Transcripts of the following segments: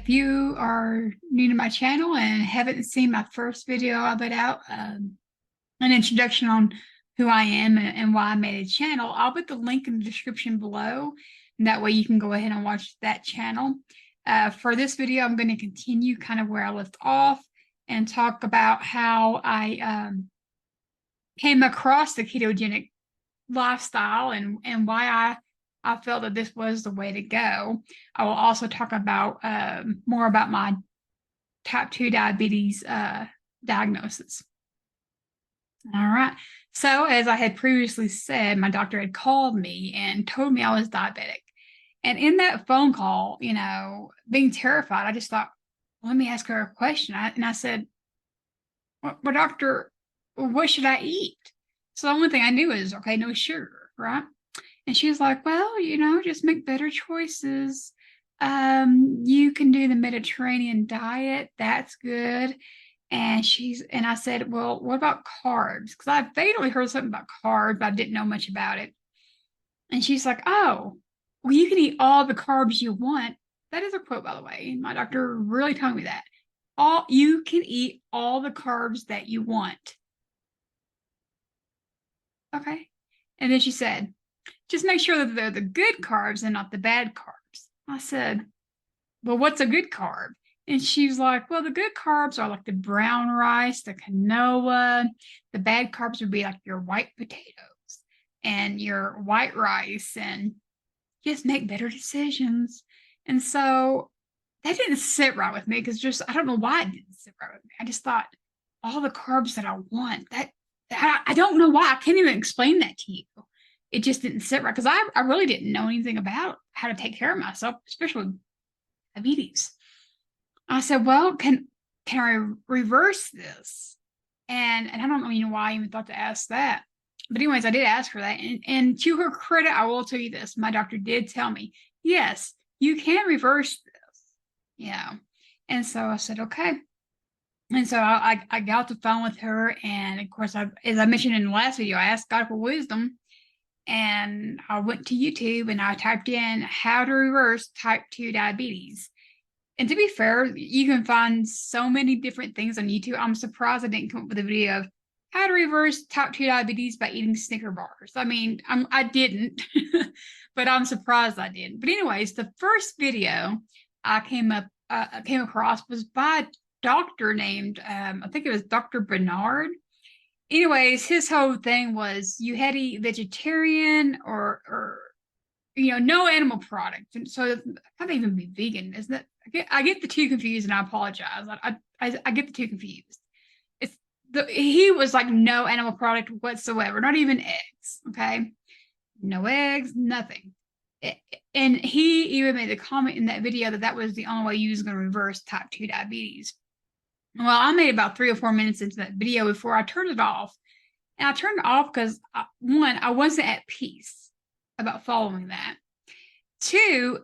If you are new to my channel and haven't seen my first video I put out, an introduction on who I am and why I made a channel, I'll put the link in the description below. And that way you can go ahead and watch that channel. For this video, I'm going to continue kind of where I left off and talk about how I came across the ketogenic lifestyle and why I felt that this was the way to go. I will also talk about more about my type 2 diabetes diagnosis. All right. So as I had previously said, my doctor had called me and told me I was diabetic. And in that phone call, you know, being terrified, I just thought, well, let me ask her a question. And I said, well, doctor, what should I eat? So the only thing I knew is, okay, no sugar, right? And she was like, well, you know, just make better choices. You can do the Mediterranean diet. That's good. And I said, well, what about carbs? Because I vaguely heard something about carbs, but I didn't know much about it. And she's like, oh, well, you can eat all the carbs you want. That is a quote, by the way. My doctor really told me that. You can eat all the carbs that you want. Okay. And then she said, just make sure that they're the good carbs and not the bad carbs. I said, well, what's a good carb? And she was like, well, the good carbs are like the brown rice, the quinoa. The bad carbs would be like your white potatoes and your white rice, and just make better decisions. And so that didn't sit right with me because I don't know why it didn't sit right with me. I just thought all the carbs that I want, I don't know why. I can't even explain that to you. It just didn't sit right because I really didn't know anything about how to take care of myself, especially with diabetes. I said, well, can I reverse this? And I don't know why I even thought to ask that. But anyways, I did ask her that. And to her credit, I will tell you this. My doctor did tell me, yes, you can reverse this. Yeah. And so I said, okay. And so I got off the phone with her. And of course, as I mentioned in the last video, I asked God for wisdom. And I went to YouTube and I typed in how to reverse type 2 diabetes. And to be fair, you can find so many different things on YouTube. I'm surprised I didn't come up with a video of how to reverse type 2 diabetes by eating Snicker bars. I mean, I didn't, but I'm surprised I didn't. But anyways, the first video I came across was by a doctor named, I think it was Dr. Bernard. Anyways, his whole thing was you had to eat vegetarian or no animal product. And so it can't even be vegan, isn't it? I get the two confused, and I apologize. I get the two confused. He was like no animal product whatsoever, not even eggs. Okay, no eggs, nothing. And he even made the comment in that video that was the only way you was going to reverse type 2 diabetes. Well, I made about 3 or 4 minutes into that video before I turned it off. And I turned it off because, one, I wasn't at peace about following that. Two,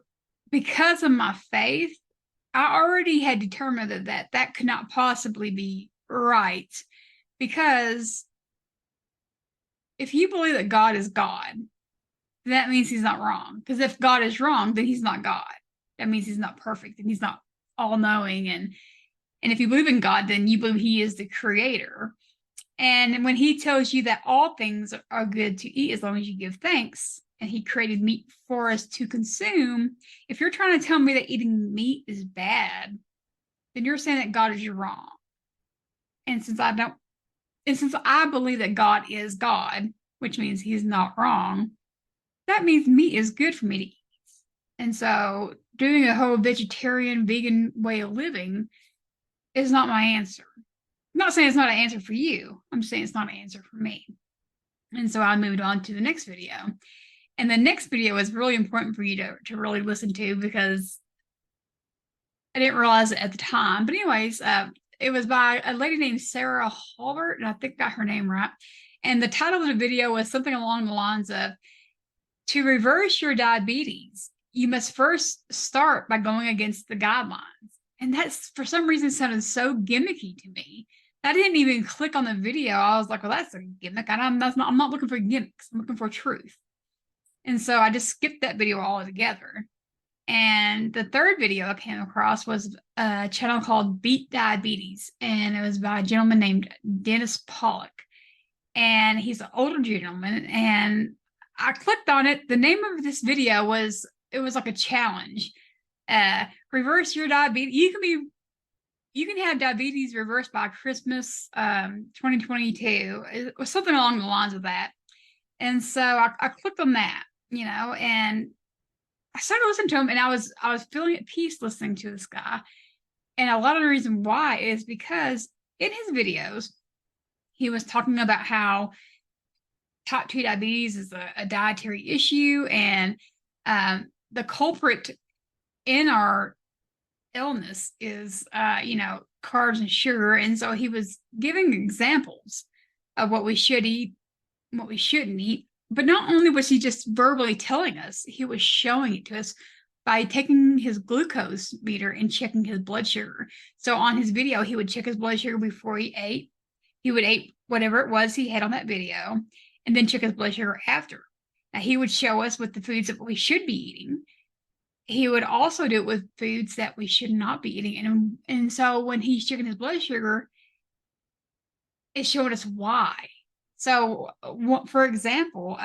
because of my faith, I already had determined that could not possibly be right. Because if you believe that God is God, that means he's not wrong. Because if God is wrong, then he's not God. That means he's not perfect and he's not all-knowing. And if you believe in God, then you believe he is the creator. And when he tells you that all things are good to eat as long as you give thanks, and he created meat for us to consume, if you're trying to tell me that eating meat is bad, then you're saying that God is wrong. And since I believe that God is God, which means he's not wrong, that means meat is good for me to eat. And so doing a whole vegetarian, vegan way of living is not my answer. I'm not saying it's not an answer for you. I'm just saying it's not an answer for me. And so I moved on to the next video. And the next video was really important for you to really listen to because I didn't realize it at the time. But anyways, it was by a lady named Sarah Halbert, and I think I got her name right. And the title of the video was something along the lines of, to reverse your diabetes, you must first start by going against the guidelines. And that's, for some reason, sounded so gimmicky to me. I didn't even click on the video. I was like, well, that's a gimmick. I'm not looking for gimmicks. I'm looking for truth. And so I just skipped that video altogether. And the third video I came across was a channel called Beat Diabetes, and it was by a gentleman named Dennis Pollock. And he's an older gentleman, and I clicked on it. The name of this video was, it was like a challenge. Reverse your diabetes. You can have diabetes reversed by Christmas 2022. It was something along the lines of that. And so I clicked on that, and I started listening to him, and I was feeling at peace listening to this guy. And a lot of the reason why is because in his videos, he was talking about how type 2 diabetes is a dietary issue, and the culprit in our illness is carbs and sugar. And so he was giving examples of what we should eat, what we shouldn't eat. But not only was he just verbally telling us, he was showing it to us by taking his glucose meter and checking his blood sugar. So on his video, he would check his blood sugar before he ate. He would eat whatever it was he had on that video, and then check his blood sugar after. Now, he would show us with the foods that we should be eating. He would also do it with foods that we should not be eating. And so when he's checking his blood sugar, it showed us why. So, for example,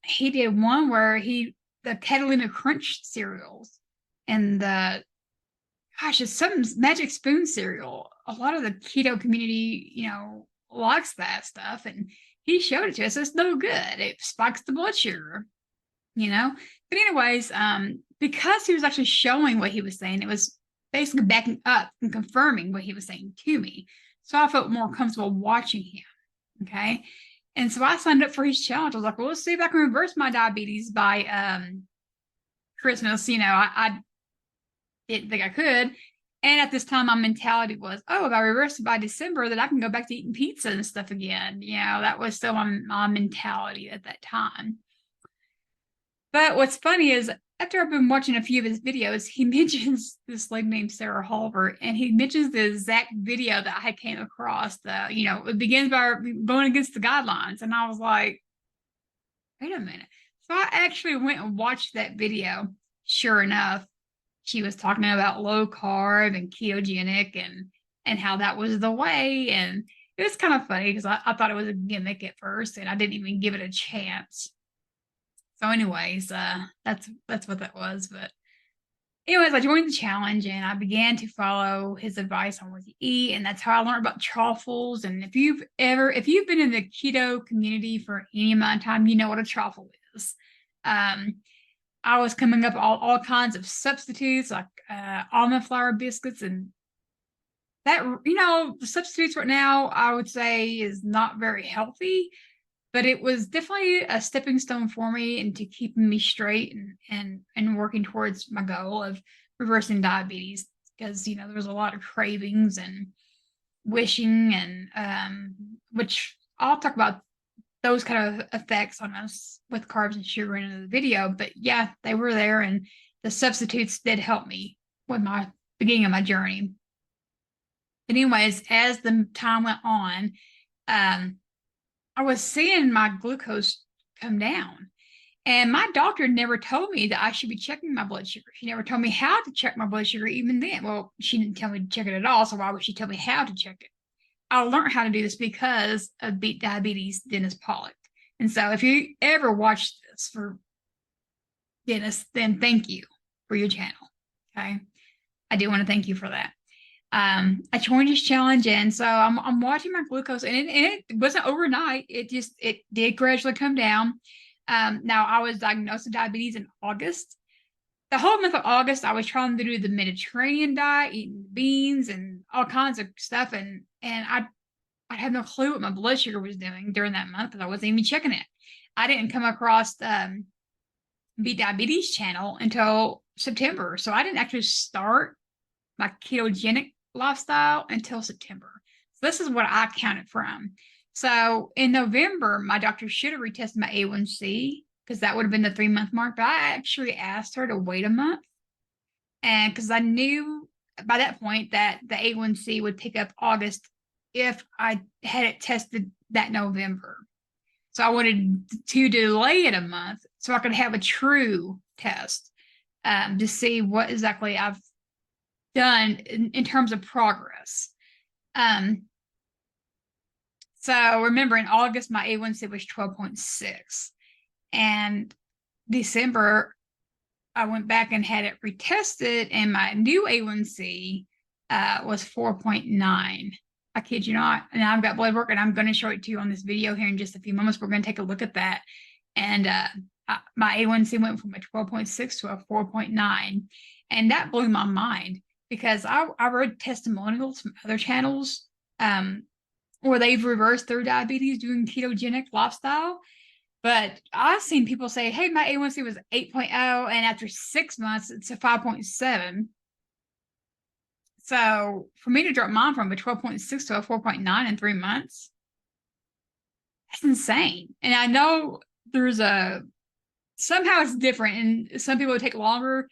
he did one where the Catalina Crunch cereals and it's some Magic Spoon cereal. A lot of the keto community, likes that stuff. And he showed it to us. It's no good. It spikes the blood sugar, But anyways, because he was actually showing what he was saying, it was basically backing up and confirming what he was saying to me. So I felt more comfortable watching him. Okay. And so I signed up for his challenge. I was like, well, let's see if I can reverse my diabetes by Christmas. I didn't think I could. And at this time, my mentality was, oh, if I reverse it by December, then I can go back to eating pizza and stuff again. That was still my mentality at that time. But what's funny is, after I've been watching a few of his videos, he mentions this lady named Sarah Halbert, and he mentions the exact video that I came across. It begins by going against the guidelines. And I was like, wait a minute. So I actually went and watched that video. Sure enough, she was talking about low carb and ketogenic and how that was the way. And it was kind of funny because I thought it was a gimmick at first, and I didn't even give it a chance. So anyways, that's what that was. But anyways, I joined the challenge, and I began to follow his advice on what to eat. And that's how I learned about truffles. And if you've been in the keto community for any amount of time, you know what a truffle is. I was coming up all kinds of substitutes, like almond flour biscuits, and that, the substitutes right now, I would say, is not very healthy. But it was definitely a stepping stone for me into keeping me straight and working towards my goal of reversing diabetes, because, there was a lot of cravings and wishing, and which I'll talk about those kind of effects on us with carbs and sugar in the video. But yeah, they were there, and the substitutes did help me with my beginning of my journey. But anyways, as the time went on, I was seeing my glucose come down, and my doctor never told me that I should be checking my blood sugar. She never told me how to check my blood sugar even then. Well, she didn't tell me to check it at all, so why would she tell me how to check it? I learned how to do this because of Beat Diabetes, Dennis Pollock. And so if you ever watch this for Dennis, then thank you for your channel. Okay. I do want to thank you for that. I joined his challenge, and so I'm watching my glucose, and it wasn't overnight. It did gradually come down. Now, I was diagnosed with diabetes in August. The whole month of August, I was trying to do the Mediterranean diet, eating beans and all kinds of stuff, and I had no clue what my blood sugar was doing during that month because I wasn't even checking it. I didn't come across Beat Diabetes channel until September, so I didn't actually start my ketogenic lifestyle until September. So this is what I counted from. So in November, my doctor should have retested my A1C, because that would have been the 3-month mark. But I actually asked her to wait a month, and because I knew by that point that the A1C would pick up August if I had it tested that November. So I wanted to delay it a month so I could have a true test to see what exactly I've done in terms of progress. So remember, in August, my A1C was 12.6. And December, I went back and had it retested, and my new A1C was 4.9. I kid you not. And I've got blood work, and I'm going to show it to you on this video here in just a few moments. We're going to take a look at that. And my A1C went from a 12.6 to a 4.9. And that blew my mind because I read testimonials from other channels where they've reversed their diabetes doing ketogenic lifestyle. But I've seen people say, hey, my A1C was 8.0, and after 6 months, it's a 5.7. So for me to drop mine from a 12.6 to a 4.9 in 3 months, that's insane. And I know there's somehow it's different, and some people take longer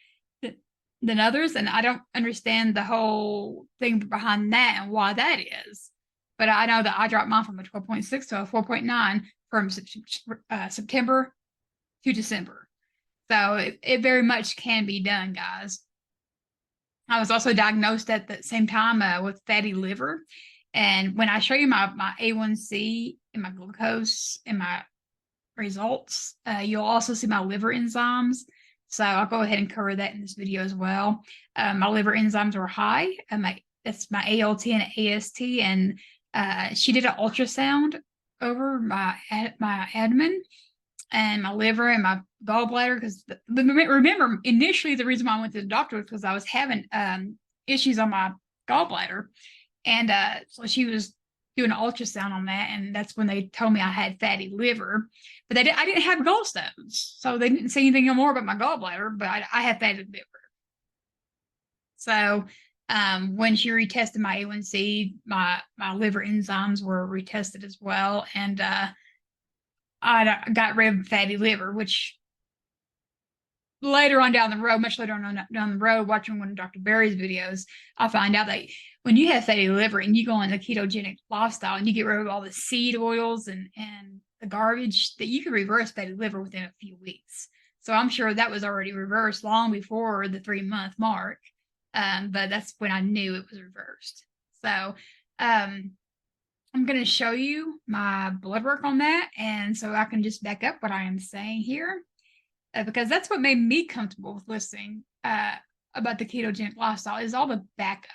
than others, and I don't understand the whole thing behind that and why that is. But I know that I dropped mine from a 12.6 to a 4.9 from September to December. So it very much can be done, guys. I was also diagnosed at the same time with fatty liver. And when I show you my A1C and my glucose and my results, you'll also see my liver enzymes. So I'll go ahead and cover that in this video as well. My liver enzymes were high. That's my ALT and AST. And she did an ultrasound over my abdomen and my liver and my gallbladder, because remember, initially the reason why I went to the doctor was because I was having issues on my gallbladder. And so she was doing an ultrasound on that, and that's when they told me I had fatty liver. But I didn't have gallstones, so they didn't say anything more about my gallbladder, but I had fatty liver. So when she retested my A1C, my liver enzymes were retested as well, and I got rid of fatty liver, which later on down the road, much later on down the road, watching one of Dr. Berry's videos, I find out that when you have fatty liver and you go on a ketogenic lifestyle and you get rid of all the seed oils and the garbage, that you can reverse fatty liver within a few weeks. So I'm sure that was already reversed long before the 3-month mark. But that's when I knew it was reversed. So I'm going to show you my blood work on that. And so I can just back up what I am saying here, because that's what made me comfortable with listening about the ketogenic lifestyle, is all the backup,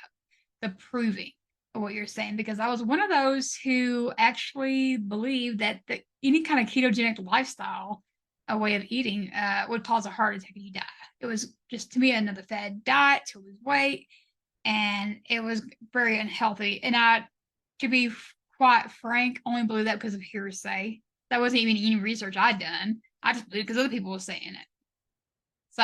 the proving of what you're saying. Because I was one of those who actually believed that any kind of ketogenic lifestyle, a way of eating, would cause a heart attack if you die. It was just, to me, another fad diet to lose weight, and it was very unhealthy. And to be quite frank, only believe that because of hearsay. That wasn't even any research I'd done. I just believed because other people were saying it. So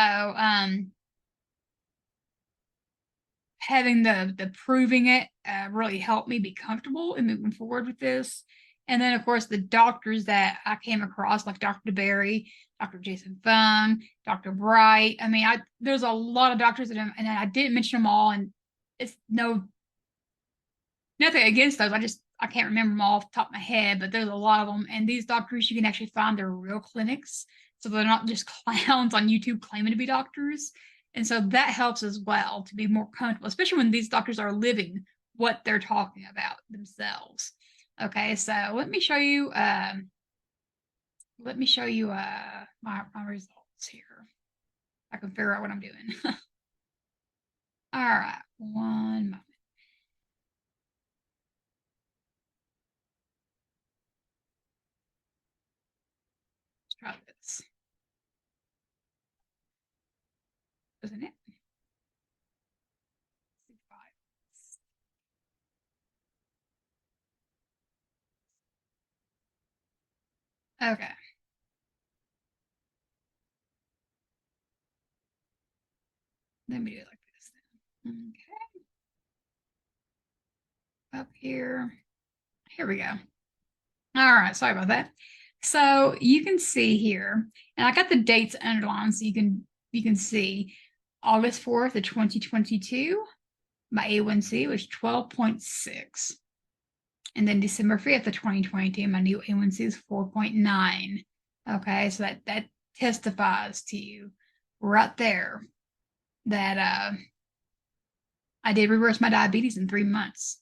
having the proving it really helped me be comfortable in moving forward with this. And then, of course, the doctors that I came across, like Dr. Berry, Dr. Jason Fung, Dr. Bright. I mean, there's a lot of doctors and I didn't mention them all, and it's nothing against those. I can't remember them all off the top of my head, but there's a lot of them. And these doctors, you can actually find their real clinics. So they're not just clowns on YouTube claiming to be doctors. And so that helps as well to be more comfortable, especially when these doctors are living what they're talking about themselves. Okay, so let me show you my results here. I can figure out what I'm doing. All right, one moment. Let's try this. Isn't it? Okay. Let me do it like this then. Okay. Up here. Here we go. All right, sorry about that. So you can see here, and I got the dates underlined so you can see August 4th of 2022, my A1C was 12.6. And then December 5th of 2022, my new A1C is 4.9. Okay, so that testifies to you right there that I did reverse my diabetes in 3 months.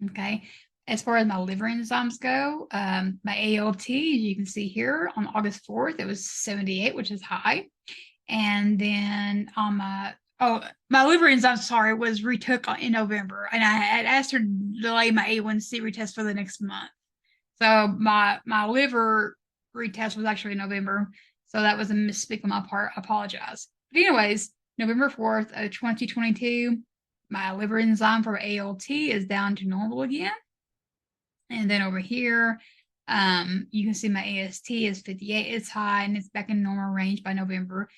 Okay. As far as my liver enzymes go, my ALT, you can see here on August 4th, it was 78, which is high. And then on my liver enzyme, sorry, was retook in November. And I had asked her to delay my A1C retest for the next month. So my liver retest was actually in November. So that was a misspeak on my part. I apologize. But anyways, November 4th of 2022, my liver enzyme for ALT is down to normal again. And then over here, you can see my AST is 58. It's high and it's back in normal range by November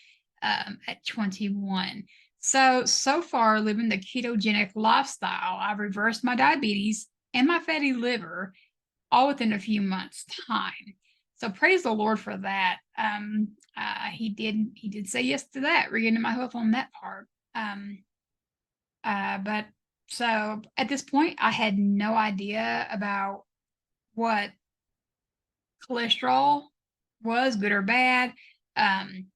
at 21. So far, living the ketogenic lifestyle, I've reversed my diabetes and my fatty liver all within a few months' time. So praise the Lord for that. He did say yes to that, regaining my health on that part. But so at this point, I had no idea about what cholesterol was, good or bad. And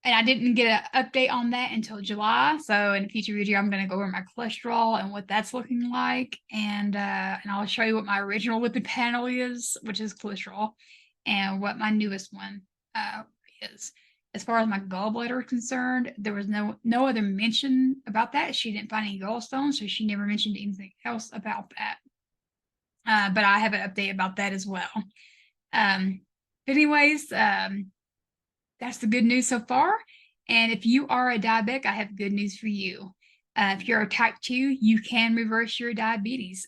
I didn't get an update on that until July. So in a future video, I'm going to go over my cholesterol and what that's looking like. And I'll show you what my original lipid panel is, which is cholesterol, and what my newest one is. As far as my gallbladder is concerned, there was no other mention about that. She didn't find any gallstones, so she never mentioned anything else about that. But I have an update about that as well. But anyways, that's the good news so far. And if you are a diabetic, I have good news for you. If you're a type 2, you can reverse your diabetes.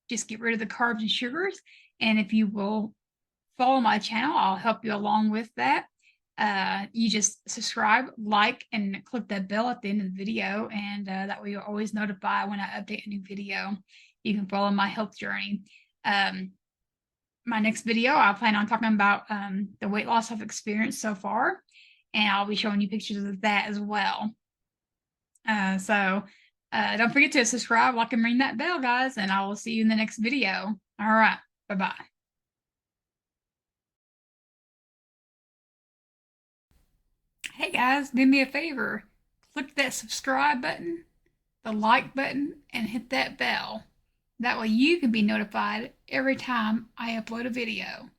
Just get rid of the carbs and sugars. And if you will follow my channel, I'll help you along with that. You just subscribe, like, and click that bell at the end of the video. And that way you'll always notify when I update a new video. You can follow my health journey. My next video, I plan on talking about the weight loss I've experienced so far, and I'll be showing you pictures of that as well. So don't forget to subscribe, like, and ring that bell, guys, and I will see you in the next video. All right, bye-bye. Hey, guys, do me a favor. Click that subscribe button, the like button, and hit that bell. That way you can be notified every time I upload a video.